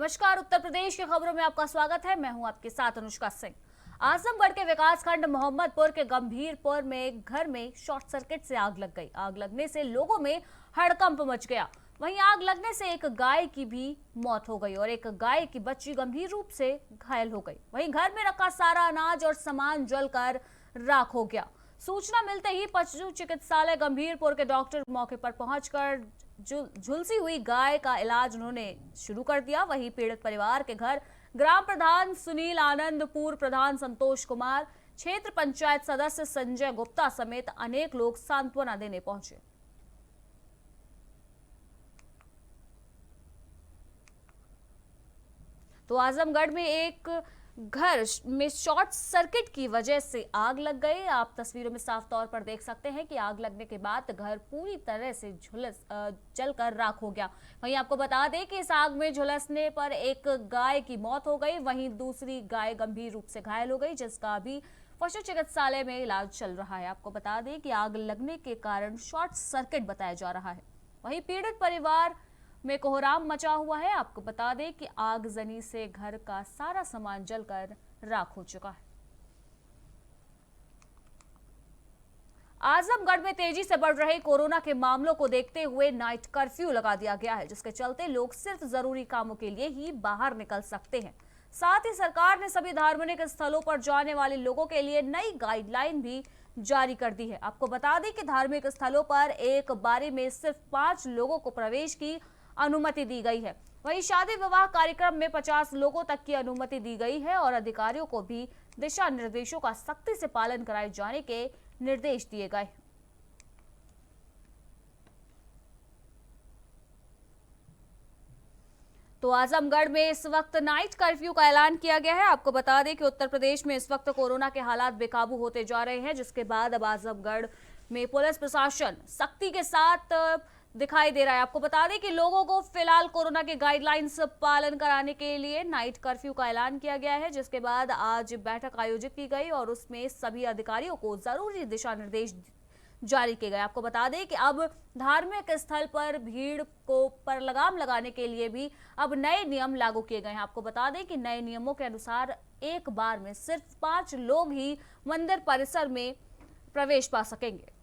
नमस्कार। उत्तर प्रदेश की खबरों में आपका स्वागत है। मैं हूं आपके साथ अनुष्का सिंह। आजमगढ़ के विकासखंड मोहम्मदपुर के गंभीरपुर में घर में शॉर्ट सर्किट से आग लग गई। आग लगने से लोगों में हड़कंप मच गया। वहीं आग लगने से एक गाय की भी मौत हो गई और एक गाय की बच्ची गंभीर रूप से घायल हो गई। वहीं घर में रखा सारा अनाज और सामान जलकर राख हो गया। सूचना मिलते ही पशु चिकित्सालय गंभीरपुर के डॉक्टर मौके पर पहुंचकर झुलसी हुई गाय का इलाज उन्होंने शुरू कर दिया। वहीं पीड़ित परिवार के घर ग्राम प्रधान सुनील आनंद, पूर्व प्रधान संतोष कुमार, क्षेत्र पंचायत सदस्य संजय गुप्ता समेत अनेक लोग सांत्वना देने पहुंचे। तो आजमगढ़ में एक घर में शॉर्ट सर्किट की वजह से आग लग गई। आप तस्वीरों में साफ तौर पर देख सकते हैं कि आग लगने के बाद घर पूरी तरह से जलकर राख हो गया। वहीं आपको बता दें कि इस आग में झुलसने पर एक गाय की मौत हो गई, वहीं दूसरी गाय गंभीर रूप से घायल हो गई, जिसका अभी पशु चिकित्सालय में इलाज चल रहा है। आपको बता दें कि आग लगने के कारण शॉर्ट सर्किट बताया जा रहा है। वहीं पीड़ित परिवार में कोहराम मचा हुआ है। आपको बता दें कि आगजनी से घर का सारा सामान जलकर राख हो चुका है। आजमगढ़ में तेजी से बढ़ रहे कोरोना के मामलों को देखते हुए नाइट कर्फ्यू लगा दिया गया है, जिसके चलते लोग सिर्फ जरूरी कामों के लिए ही बाहर निकल सकते हैं। साथ ही सरकार ने सभी धार्मिक स्थलों पर जाने वाले लोगों के लिए नई गाइडलाइन भी जारी कर दी है। आपको बता दें कि धार्मिक स्थलों पर एक बारी में सिर्फ 5 लोगों को प्रवेश की अनुमति दी गई है। वहीं शादी विवाह कार्यक्रम में 50 लोगों तक की अनुमति दी गई है और अधिकारियों को भी दिशा निर्देशों का सख्ती से पालन कराए जाने के निर्देश दिए गए। तो आजमगढ़ में इस वक्त नाइट कर्फ्यू का ऐलान किया गया है। आपको बता दें कि उत्तर प्रदेश में इस वक्त कोरोना के हालात बेकाबू होते जा रहे हैं, जिसके बाद अब आजमगढ़ में पुलिस प्रशासन सख्ती के साथ दिखाई दे रहा है। आपको बता दें कि लोगों को फिलहाल कोरोना के गाइडलाइंस पालन कराने के लिए नाइट कर्फ्यू का ऐलान किया गया है, जिसके बाद आज बैठक आयोजित की गई और उसमें सभी अधिकारियों को जरूरी दिशा निर्देश जारी किए गए। आपको बता दें कि अब धार्मिक स्थल पर भीड़ को पर लगाम लगाने के लिए भी अब नए नियम लागू किए गए हैं। आपको बता दें कि नए नियमों के अनुसार एक बार में सिर्फ 5 लोग ही मंदिर परिसर में प्रवेश पा सकेंगे।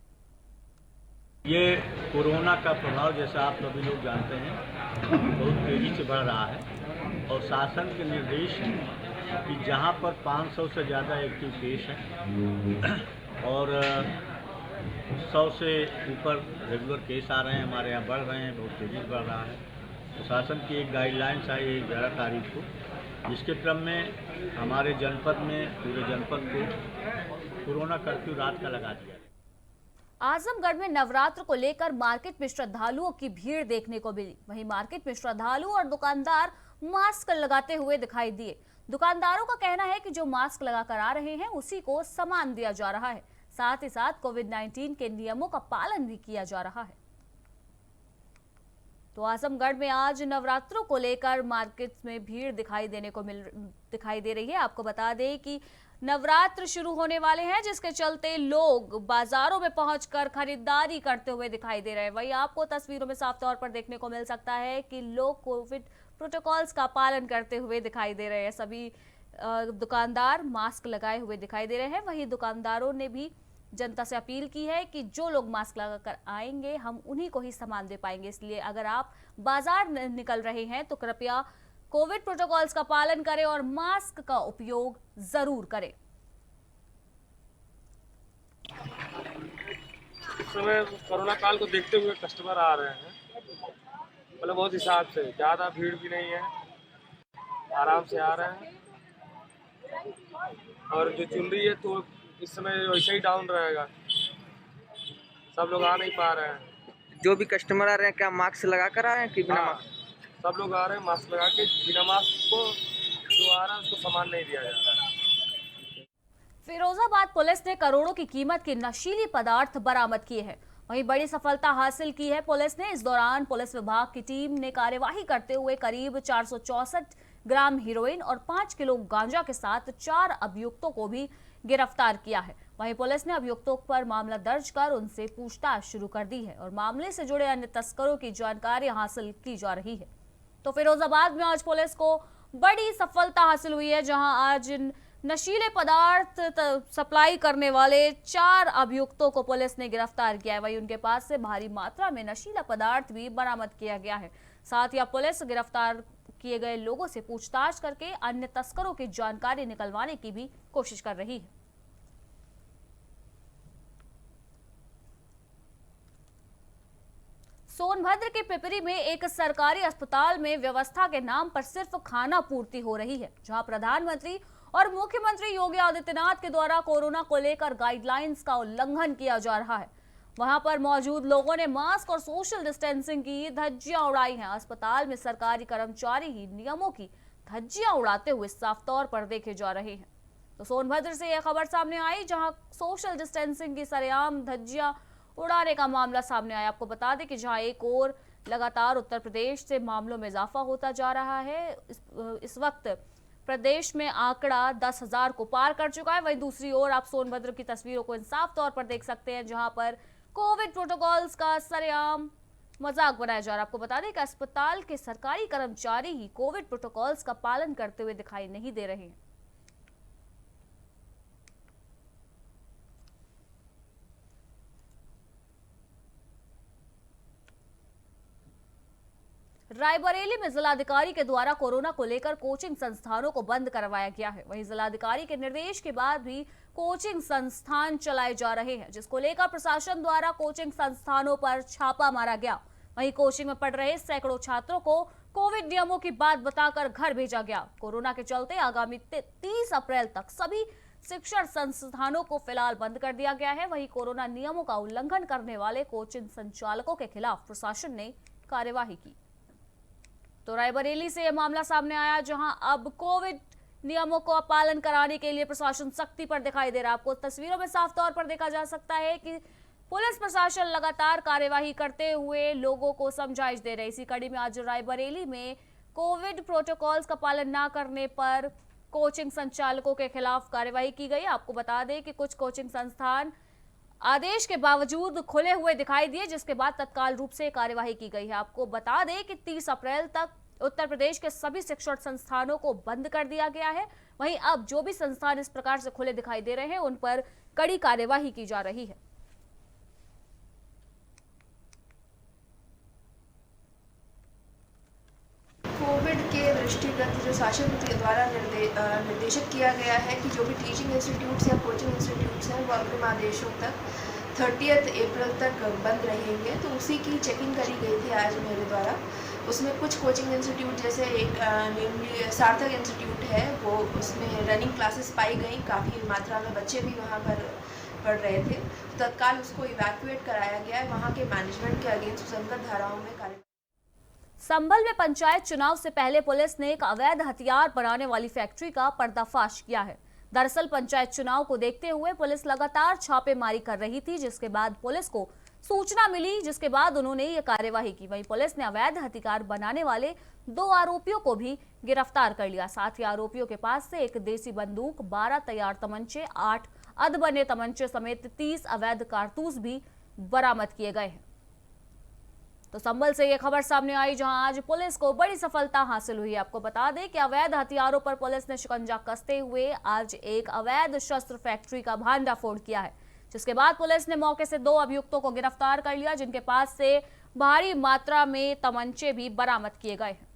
ये कोरोना का प्रभाव, जैसा आप सभी लोग जानते हैं, बहुत तेज़ी से बढ़ रहा है और शासन के निर्देश हैं कि जहाँ पर 500 से ज़्यादा एक्टिव केस हैं और 100 से ऊपर रेगुलर केस आ रहे हैं, हमारे यहाँ बढ़ रहे हैं, बहुत तेज़ी से बढ़ रहा है। तो शासन की एक गाइडलाइंस आई 11 तारीख को, जिसके क्रम में हमारे जनपद में पूरे जनपद को कोरोना कर्फ्यू रात का लगा दिया। आजमगढ़ में नवरात्र को लेकर मार्केट में श्रद्धालुओं की भीड़ देखने को मिली। वहीं मार्केट में श्रद्धालु और दुकानदार मास्क लगाते हुए दिखाई दिए। दुकानदारों का कहना है कि जो मास्क लगाकर आ रहे हैं उसी को सामान दिया जा रहा है। साथ ही साथ कोविड-19 के नियमों का पालन भी किया जा रहा है। तो आजमगढ़ में आज नवरात्रों को लेकर मार्केट में भीड़ दिखाई दे रही है। आपको बता दें कि नवरात्र शुरू होने वाले हैं, जिसके चलते लोग बाजारों में पहुंचकर खरीदारी करते हुए दिखाई दे रहे हैं। वहीं आपको तस्वीरों में साफ तौर पर देखने को मिल सकता है कि लोग कोविड प्रोटोकॉल्स का पालन करते हुए दिखाई दे रहे हैं। सभी दुकानदार मास्क लगाए हुए दिखाई दे रहे हैं। वहीं दुकानदारों ने भी जनता से अपील की है कि जो लोग मास्क लगाकर आएंगे हम उन्हीं को ही सामान दे पाएंगे, इसलिए अगर आप बाजार निकल रहे हैं तो कृपया कोविड प्रोटोकॉल्स का पालन करें और मास्क का उपयोग जरूर करें। इस समय कोरोना काल को देखते हुए कस्टमर आ रहे हैं, मतलब बहुत हिसाब से, ज़्यादा भीड़ भी नहीं है, आराम से आ रहे हैं। और जो चुनरी है तो इस समय वैसे ही डाउन रहेगा, सब लोग आ नहीं पा रहे हैं। जो भी कस्टमर आ रहे हैं क्या मास्क लगा कर आ रहे हैं कि बिना मास्क? सब लोग आ रहे हैं मास्क लगा के, बिना मास्क को जो आ रहा है उसको सामान नहीं दिया जा रहा है। फिरोजाबाद पुलिस ने करोड़ों की कीमत के नशीली पदार्थ बरामद किए हैं। वहीं बड़ी सफलता हासिल की है पुलिस ने। इस दौरान पुलिस विभाग की टीम ने कार्यवाही करते हुए करीब 464 ग्राम हीरोइन और 5 किलो गांजा के साथ 4 अभियुक्तों को भी गिरफ्तार किया है। वहीं पुलिस ने अभियुक्तों पर मामला दर्ज कर उनसे पूछताछ शुरू कर दी है और मामले से जुड़े अन्य तस्करों की जानकारी हासिल की जा रही है। तो फिरोजाबाद में आज पुलिस को बड़ी सफलता हासिल हुई है, जहां आज नशीले पदार्थ सप्लाई करने वाले 4 अभियुक्तों को पुलिस ने गिरफ्तार किया है। वहीं उनके पास से भारी मात्रा में नशीला पदार्थ भी बरामद किया गया है। साथ ही अब पुलिस गिरफ्तार किए गए लोगों से पूछताछ करके अन्य तस्करों की जानकारी निकलवाने की भी कोशिश कर रही है। सोनभद्र के पिपरी में एक सरकारी अस्पताल में व्यवस्था के नाम पर सिर्फ खाना पूर्ति हो रही है, जहां प्रधानमंत्री और मुख्यमंत्री योगी आदित्यनाथ के द्वारा कोरोना को लेकर गाइडलाइंस का उल्लंघन किया जा रहा है। वहां पर मौजूद लोगों ने मास्क और सोशल डिस्टेंसिंग की धज्जियां उड़ाई हैं। अस्पताल में सरकारी कर्मचारी ही नियमों की धज्जियां उड़ाते हुए साफ तौर पर देखे जा रहे हैं। तो सोनभद्र से यह खबर सामने आई, जहां सोशल डिस्टेंसिंग की सरेआम धज्जियां उड़ाने का मामला सामने आया। आपको बता दें कि जहां एक और लगातार उत्तर प्रदेश से मामलों में इजाफा होता जा रहा है, इस वक्त प्रदेश में आंकड़ा 10,000 को पार कर चुका है। वहीं दूसरी ओर आप सोनभद्र की तस्वीरों को साफ तौर पर देख सकते हैं, जहां पर कोविड प्रोटोकॉल्स का सरेआम मजाक बनाया जा रहा है। आपको बता दें कि अस्पताल के सरकारी कर्मचारी ही कोविड प्रोटोकॉल्स का पालन करते हुए दिखाई नहीं दे रहे हैं। रायबरेली में जिलाधिकारी के द्वारा कोरोना को लेकर कोचिंग संस्थानों को बंद करवाया गया है। वहीं जिलाधिकारी के निर्देश के बाद भी कोचिंग संस्थान चलाए जा रहे हैं, जिसको लेकर प्रशासन द्वारा कोचिंग संस्थानों पर छापा मारा गया। वहीं कोचिंग में पढ़ रहे सैकड़ों छात्रों को कोविड नियमों की बात बताकर घर भेजा गया। कोरोना के चलते आगामी 30 अप्रैल तक सभी शिक्षण संस्थानों को फिलहाल बंद कर दिया गया है। वहीं कोरोना नियमों का उल्लंघन करने वाले कोचिंग संचालकों के खिलाफ प्रशासन ने कार्यवाही की। तो रायबरेली से यह मामला सामने आया, जहां अब कोविड नियमों को पालन कराने के लिए प्रशासन सख्ती पर दिखाई दे रहा है। आपको तस्वीरों में साफ तौर पर देखा जा सकता है कि पुलिस प्रशासन लगातार कार्यवाही करते हुए लोगों को समझाइश दे रहे। इसी कड़ी में आज रायबरेली में कोविड प्रोटोकॉल्स का पालन न करने पर कोचिंग संचालकों के खिलाफ कार्यवाही की गई। आपको बता दें कि कुछ कोचिंग संस्थान आदेश के बावजूद खुले हुए दिखाई दिए, जिसके बाद तत्काल रूप से कार्यवाही की गई है। आपको बता दें कि 30 अप्रैल तक उत्तर प्रदेश के सभी शिक्षण संस्थानों को बंद कर दिया गया है। वहीं अब जो भी संस्थान इस प्रकार से खुले दिखाई दे रहे हैं, उन पर कड़ी कार्यवाही की जा रही है। कोविड के दृष्टिगत जो शासन के द्वारा निर्देशित किया गया है कि जो भी टीचिंग इंस्टीट्यूट्स या कोचिंग इंस्टीट्यूट्स हैं वो अग्रिम आदेशों तक 30 अप्रैल तक बंद रहेंगे। तो उसी की चेकिंग करी गई थी आज मेरे द्वारा। उसमें कुछ कोचिंग इंस्टीट्यूट, जैसे एक नेमली सार्थक इंस्टीट्यूट है, वो उसमें रनिंग क्लासेस पाई गई। काफ़ी मात्रा में बच्चे भी वहाँ पर पढ़ रहे थे। तत्काल उसको इवैक्यूएट कराया गया है। वहाँ के मैनेजमेंट के अगेंस्ट सुसंगत धाराओं में कार्य। संभल में पंचायत चुनाव से पहले पुलिस ने एक अवैध हथियार बनाने वाली फैक्ट्री का पर्दाफाश किया है। दरअसल पंचायत चुनाव को देखते हुए पुलिस लगातार छापेमारी कर रही थी, जिसके बाद पुलिस को सूचना मिली, जिसके बाद उन्होंने ये कार्यवाही की। वहीं पुलिस ने अवैध हथियार बनाने वाले 2 आरोपियों को भी गिरफ्तार कर लिया। साथ ही आरोपियों के पास से एक देसी बंदूक, 12 तैयार तमंचे, 8 अधबने तमंचे समेत 30 अवैध कारतूस भी बरामद किए गए हैं। तो संभल से यह खबर सामने आई, जहां आज पुलिस को बड़ी सफलता हासिल हुई। आपको बता दें कि अवैध हथियारों पर पुलिस ने शिकंजा कसते हुए आज एक अवैध शस्त्र फैक्ट्री का भांडाफोड़ किया है, जिसके बाद पुलिस ने मौके से 2 अभियुक्तों को गिरफ्तार कर लिया, जिनके पास से भारी मात्रा में तमंचे भी बरामद किए गए हैं।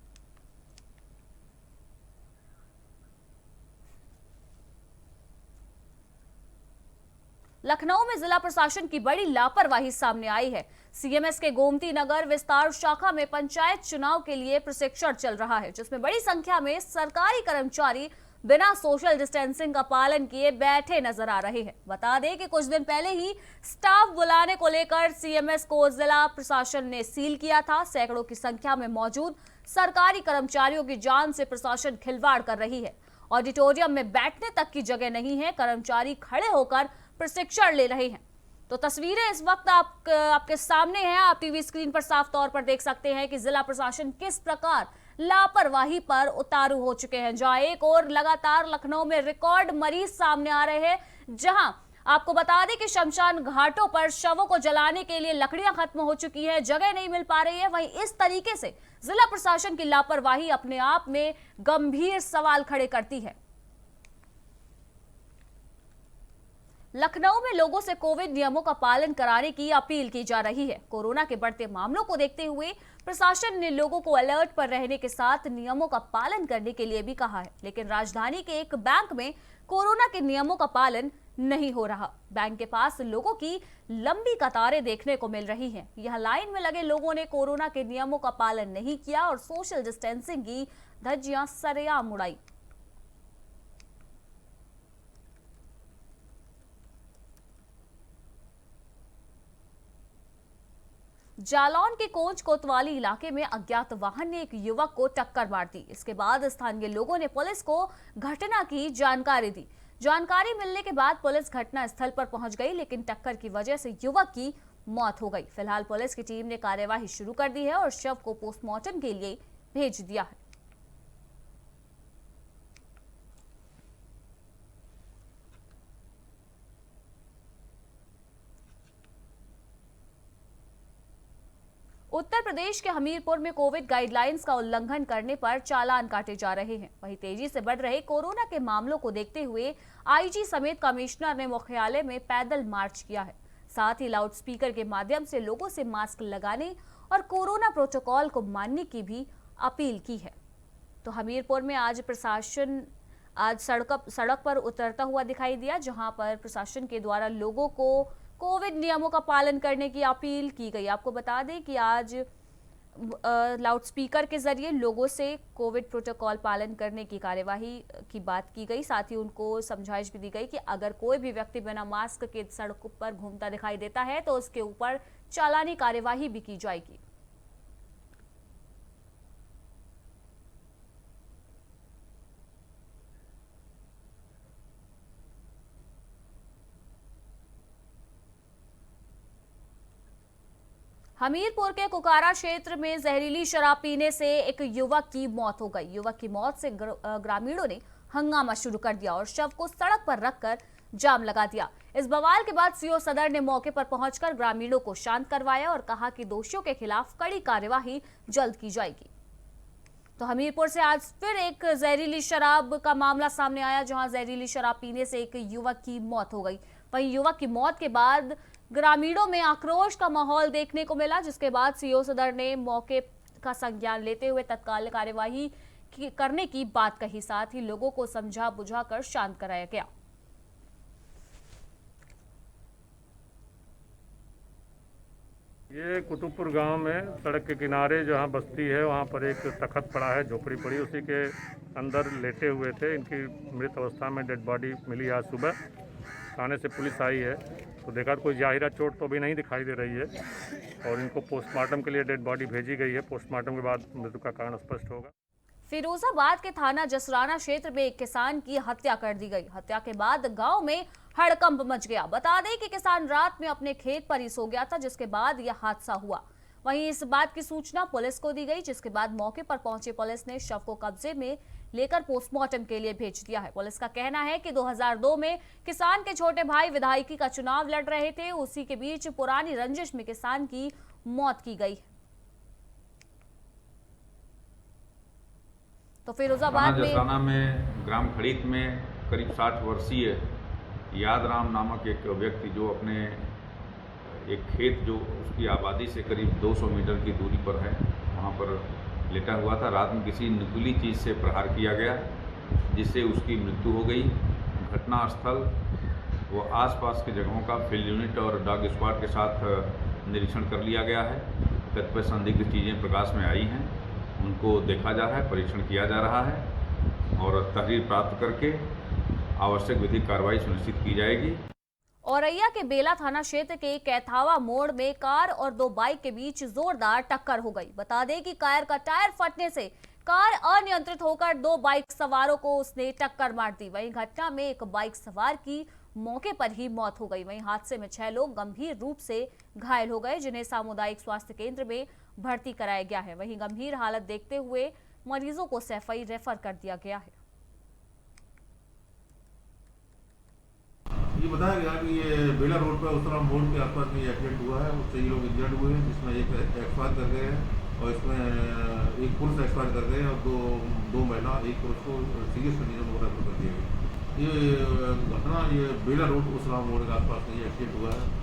लखनऊ में जिला प्रशासन की बड़ी लापरवाही सामने आई है। सीएमएस के गोमती नगर विस्तार शाखा में पंचायत चुनाव के लिए प्रशिक्षण चल रहा है, जिसमें बड़ी संख्या में सरकारी कर्मचारी बिना सोशल डिस्टेंसिंग का पालन किए बैठे नजर आ रहे हैं। बता दें कि कुछ दिन पहले ही स्टाफ बुलाने को लेकर सीएमएस को जिला प्रशासन ने सील किया था। सैकड़ों की संख्या में मौजूद सरकारी कर्मचारियों की जान से प्रशासन खिलवाड़ कर रही है। ऑडिटोरियम में बैठने तक की जगह नहीं है, कर्मचारी खड़े होकर प्रशिक्षण ले रहे हैं। तो तस्वीरें इस वक्त आपके सामने हैं। आप टीवी स्क्रीन पर साफ तौर पर देख सकते हैं कि जिला प्रशासन किस प्रकार लापरवाही पर उतारू हो चुके हैं। जहां एक और लगातार लखनऊ में रिकॉर्ड मरीज सामने आ रहे हैं, जहां आपको बता दें कि शमशान घाटों पर शवों को जलाने के लिए लकड़ियां खत्म हो चुकी हैं, जगह नहीं मिल पा रही है। वहीं इस तरीके से जिला प्रशासन की लापरवाही अपने आप में गंभीर सवाल खड़े करती है। लखनऊ में लोगों से कोविड नियमों का पालन कराने की अपील की जा रही है। कोरोना के बढ़ते मामलों को देखते हुए प्रशासन ने लोगों को अलर्ट पर रहने के साथ नियमों का पालन करने के लिए भी कहा है, लेकिन राजधानी के एक बैंक में कोरोना के नियमों का पालन नहीं हो रहा। बैंक के पास लोगों की लंबी कतारें देखने को मिल रही हैं। यह लाइन में लगे लोगों ने कोरोना के नियमों का पालन नहीं किया और सोशल डिस्टेंसिंग की धज्जियां सरेआम उड़ाई। जालौन के कोंच कोतवाली इलाके में अज्ञात वाहन ने एक युवक को टक्कर मार दी। इसके बाद स्थानीय लोगों ने पुलिस को घटना की जानकारी दी। जानकारी मिलने के बाद पुलिस घटना स्थल पर पहुंच गई, लेकिन टक्कर की वजह से युवक की मौत हो गई। फिलहाल पुलिस की टीम ने कार्यवाही शुरू कर दी है और शव को पोस्टमार्टम के लिए भेज दिया है। उत्तर प्रदेश के हमीरपुर में कोविड गाइडलाइंस का उल्लंघन करने पर चालान काटे जा रहे हैं। वहीं तेजी से बढ़ रहे कोरोना के मामलों को देखते हुए आईजी समेत कमिश्नर ने मुख्यालय में पैदल मार्च किया है। साथ ही लाउडस्पीकर के माध्यम से लोगों से मास्क लगाने और कोरोना प्रोटोकॉल को मानने की भी अपील की है। तो हमीरपुर में आज प्रशासन सड़क पर उतरता हुआ दिखाई दिया, जहां पर प्रशासन के द्वारा लोगों को कोविड नियमों का पालन करने की अपील की गई। आपको बता दें कि आज लाउडस्पीकर के जरिए लोगों से कोविड प्रोटोकॉल पालन करने की कार्यवाही की बात की गई। साथ ही उनको समझाइश भी दी गई कि अगर कोई भी व्यक्ति बिना मास्क के सड़क पर घूमता दिखाई देता है तो उसके ऊपर चालानी कार्यवाही भी की जाएगी। हमीरपुर के कुकारा क्षेत्र में जहरीली शराब पीने से एक युवक की मौत हो गई। युवक की मौत से ग्रामीणों ने हंगामा शुरू कर दिया और शव को सड़क पर रखकर जाम लगा दिया। इस बवाल के बाद सीओ सदर ने मौके पर पहुंचकर ग्रामीणों को शांत करवाया और कहा कि दोषियों के खिलाफ कड़ी कार्यवाही जल्द की जाएगी। तो हमीरपुर से आज फिर एक जहरीली शराब का मामला सामने आया, जहां जहरीली शराब पीने से एक युवक की मौत हो गई। वहीं युवक की मौत के बाद ग्रामीणों में आक्रोश का माहौल देखने को मिला, जिसके बाद सीओ सदर ने मौके का संज्ञान लेते हुए तत्काल कार्यवाही करने की बात कही। साथ ही लोगों को समझा बुझाकर शांत कराया गया। ये कुतुबपुर गांव में सड़क के किनारे जहां बस्ती है वहां पर एक तखत पड़ा है, झोपड़ी पड़ी, उसी के अंदर लेटे हुए थे। इनकी मृत अवस्था में डेड बॉडी मिली आज सुबह। थाने से पुलिस आई है तो देखा कोई जाहिरा चोट तो अभी नहीं दिखाई दे रही है और इनको पोस्टमार्टम के लिए डेड बॉडी भेजी गई है। पोस्टमार्टम के बाद मृत्यु का कारण स्पष्ट होगा। फिरोजाबाद के थाना जसराना क्षेत्र में एक किसान की हत्या कर दी गई। हत्या के बाद गांव में हड़कंप मच गया। बता दें कि किसान रात में अपने खेत पर ही सो गया था, जिसके बाद यह हादसा हुआ। वहीं इस बात की सूचना पुलिस को दी गई, जिसके बाद मौके पर पहुंची पुलिस ने शव को कब्जे में लेकर पोस्टमार्टम के लिए भेज दिया है। पुलिस का कहना है कि 2002 में किसान के छोटे भाई विधायकी का चुनाव लड़ रहे थे। उसी के बीच पुरानी रंजिश में किसान की मौत की गई। तो फिरोजाबाद में ग्राम खड़ीत में करीब 60 वर्षीय यादराम नामक एक व्यक्ति जो अपने एक खेत जो उसकी आबादी से करीब 200 मीटर की दूरी पर है वहाँ पर लेटा हुआ था। रात में किसी नुकीली चीज़ से प्रहार किया गया जिससे उसकी मृत्यु हो गई। घटनास्थल व आसपास की जगहों का फील्ड यूनिट और डॉग स्क्वाड के साथ निरीक्षण कर लिया गया है। कतिपय संदिग्ध चीज़ें प्रकाश में आई हैं, उनको देखा जा रहा है, परीक्षण किया जा रहा है और तहरीर प्राप्त करके आवश्यक विधिक कार्रवाई सुनिश्चित की जाएगी। औरैया के बेला थाना क्षेत्र के कैथावा मोड़ में कार और दो बाइक के बीच जोरदार टक्कर हो गई। बता दें कि कार का टायर फटने से कार अनियंत्रित होकर दो बाइक सवारों को उसने टक्कर मार दी। वहीं घटना में एक बाइक सवार की मौके पर ही मौत हो गई। वहीं हादसे में 6 लोग गंभीर रूप से घायल हो गए, जिन्हें सामुदायिक स्वास्थ्य केंद्र में भर्ती कराया गया है। वहीं गंभीर हालत देखते हुए मरीजों को सैफई रेफर कर दिया गया है। ये बताया गया कि ये बेला रोड पर उत्तराम मोड़ के आसपास में एक्सीडेंट हुआ है, उससे ये लोग इंजर्ड हुए हैं, जिसमें एक एक्सपायर कर गए हैं और इसमें एक पुरुष एक्सपायर कर गए और दो महिला, एक पुरुष को सीरियस कंडीशन में रेफर कर दिया गया। ये घटना ये बेला रोड उस्लाम मोड़ के आसपास में एक्सीडेंट हुआ है।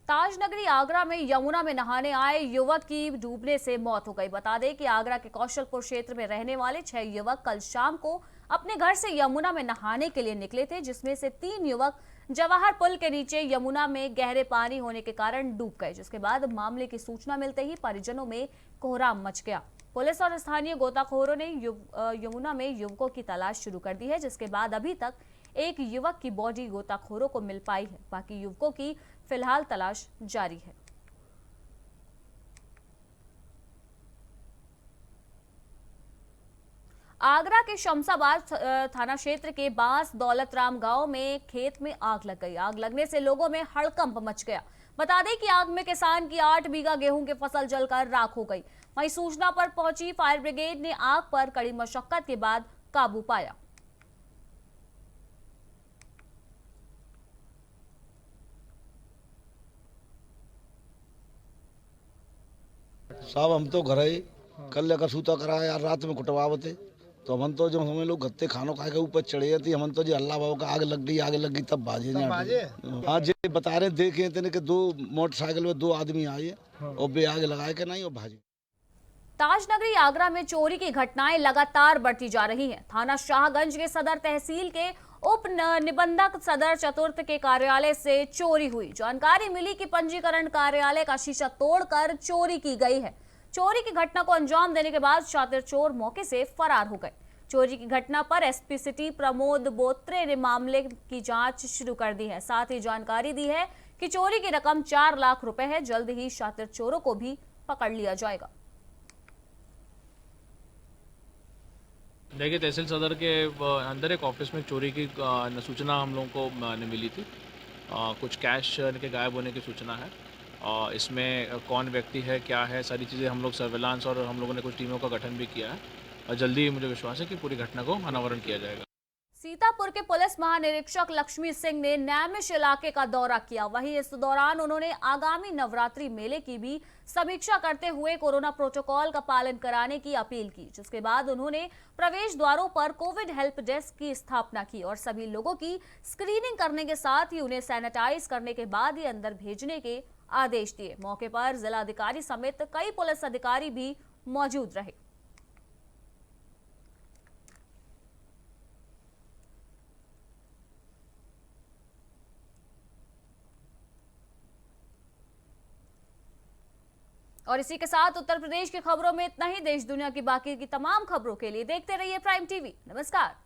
ताजनगरी आगरा में यमुना में नहाने आए युवक की डूबने से मौत हो गई। बता दें कि आगरा के कौशलपुर क्षेत्र में रहने वाले 6 युवक कल शाम को अपने घर से यमुना में नहाने के लिए निकले थे, जिसमें से 3 युवक जवाहर पुल के नीचे यमुना में गहरे पानी होने के कारण डूब गए, जिसके बाद मामले की सूचना मिलते ही परिजनों में कोहराम मच गया। पुलिस और स्थानीय गोताखोरों ने यमुना में युवकों की तलाश शुरू कर दी है, जिसके बाद अभी तक एक युवक की बॉडी गोताखोरों को मिल पाई है। बाकी युवकों की फिलहाल तलाश जारी है। आगरा के शमशाबाद थाना क्षेत्र के बांस दौलतराम गांव में खेत में आग लग गई। आग लगने से लोगों में हड़कंप मच गया। बता दें कि आग में किसान की 8 बीघा गेहूं की फसल जलकर राख हो गई। वहीं सूचना पर पहुंची फायर ब्रिगेड ने आग पर कड़ी मशक्कत के बाद काबू पाया। साहब हम तो घर ही कल लेकर सूता करा यार, रात में कुटवावते तो हम तो जब हमें लोग गत्ते खानों खाए के ऊपर चढ़े जाती हम तो जी अल्लाह बाबा का आग लग गई तब बाजे हाँ जी बता रहे देखे थे कि 2 मोटरसाइकिल में 2 आदमी आए और बे आग लगाए के नहीं और भाजे। ताजनगरी आगरा में चोरी की घटनाएं लगातार बढ़ती जा रही हैं। थाना शाहगंज के सदर तहसील के उप निबंधक सदर चतुर्थ के कार्यालय से चोरी हुई। जानकारी मिली कि पंजीकरण कार्यालय का शीशा तोड़कर चोरी की गई है। चोरी की घटना को अंजाम देने के बाद शातिर चोर मौके से फरार हो गए। चोरी की घटना पर एसपी सिटी प्रमोद बोत्रे ने मामले की जांच शुरू कर दी है। साथ ही जानकारी दी है कि चोरी की रकम 4 लाख रुपए है। जल्द ही शातिर चोरों को भी पकड़ लिया जाएगा। देखिए, तहसील सदर के अंदर एक ऑफिस में चोरी की सूचना हम लोगों को मिली थी। कुछ कैश के गायब होने की सूचना है। इसमें कौन व्यक्ति है, क्या है, सारी चीज़ें हम लोग सर्विलांस और हम लोगों ने कुछ टीमों का गठन भी किया है और जल्दी ही मुझे विश्वास है कि पूरी घटना को अनावरण किया जाएगा। सीतापुर के पुलिस महानिरीक्षक लक्ष्मी सिंह ने नैमिष इलाके का दौरा किया। वहीं इस दौरान उन्होंने आगामी नवरात्रि मेले की भी समीक्षा करते हुए कोरोना प्रोटोकॉल का पालन कराने की अपील की, जिसके बाद उन्होंने प्रवेश द्वारों पर कोविड हेल्प डेस्क की स्थापना की और सभी लोगों की स्क्रीनिंग करने के साथ ही उन्हें सैनिटाइज करने के बाद ही अंदर भेजने के आदेश दिए। मौके पर जिलाधिकारी समेत कई पुलिस अधिकारी भी मौजूद रहे। और इसी के साथ उत्तर प्रदेश की खबरों में इतना ही। देश दुनिया की बाकी की तमाम खबरों के लिए देखते रहिए प्राइम टीवी। नमस्कार।